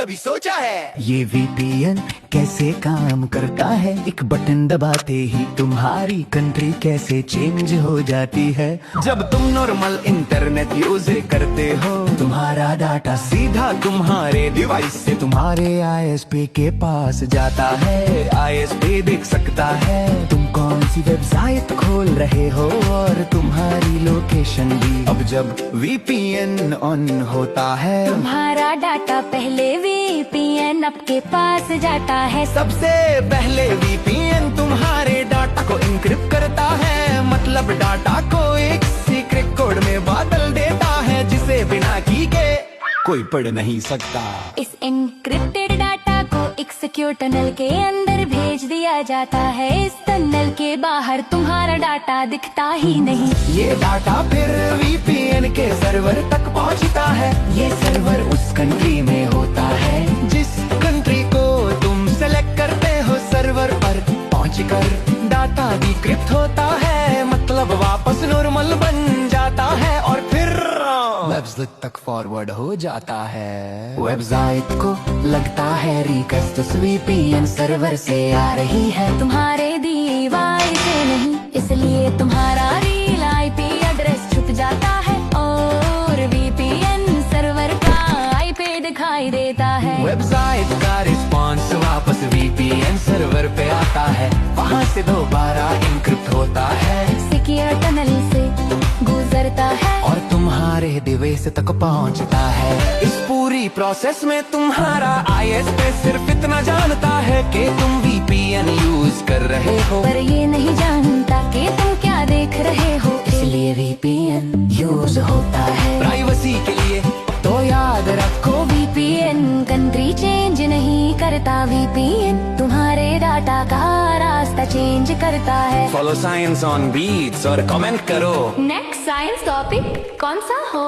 कभी सोचा है? ये VPN कैसे काम करता है? एक बटन दबाते ही तुम्हारी कंट्री कैसे चेंज हो जाती है। जब तुम नॉर्मल इंटरनेट यूज करते हो, तुम्हारा डाटा सीधा तुम्हारे डिवाइस से तुम्हारे ISP के पास जाता है। ISP देख सकता है तुम कौन सी वेबसाइट खोल रहे हो और तुम्हारी लोकेशन भी। अब जब VPN ऑन होता है, तुम्हारा डाटा पहले VPN आपके पास जाता है। सबसे पहले VPN तुम्हारे डाटा को इनक्रिप्ट करता है, मतलब डाटा को एक सीक्रेट कोड में बदल देता है जिसे बिना की के कोई पढ़ नहीं सकता। इस एन्क्रिप्टेड डाटा को एक सिक्योर टनल के अंदर भेज दिया जाता है। इस टनल के बाहर तुम्हारा डाटा दिखता ही नहीं। ये डाटा फिर VPN के सर्वर तक पहुंचता है। ये सर्वर उस कंट्री में होता है जिस कंट्री को तुम सेलेक्ट करते हो। सर्वर पर पहुंचकर डाटा डिक्रिप्ट होता है, मतलब वापस नॉर्मल बन जाता है और फिर वेबसाइट तक फॉरवर्ड हो जाता है। वेबसाइट को लगता है रिक्वेस्ट VPN सर्वर से आ रही है, तुम्हारे डिवाइस से नहीं, इसलिए तुम्हारा रियल IP एड्रेस छुप जाता है और VPN सर्वर का IP दिखाई देता है। वेबसाइट का रिस्पॉन्स वापस VPN सर्वर पे आता है, वहाँ से दोबारा इनक्रिप्ट होता है, सिक्योर टनल से गुजरता है और तुम्हारे डिवाइस तक पहुंचता है। इस पूरी प्रोसेस में तुम्हारा ISP सिर्फ इतना जानता है कि तुम VPN यूज कर रहे हो, पर ये नहीं जानता कि तुम क्या देख रहे हो। इसलिए VPN यूज होता है प्राइवेसी के लिए। तो याद रखो VPN कंट्री चेंज नहीं करता, VPN तुम्हारे डाटा का रास्ता चेंज करता है। फॉलो साइंस ऑन बीट्स और कमेंट करो नेक्स्ट साइंस टॉपिक कौन सा हो।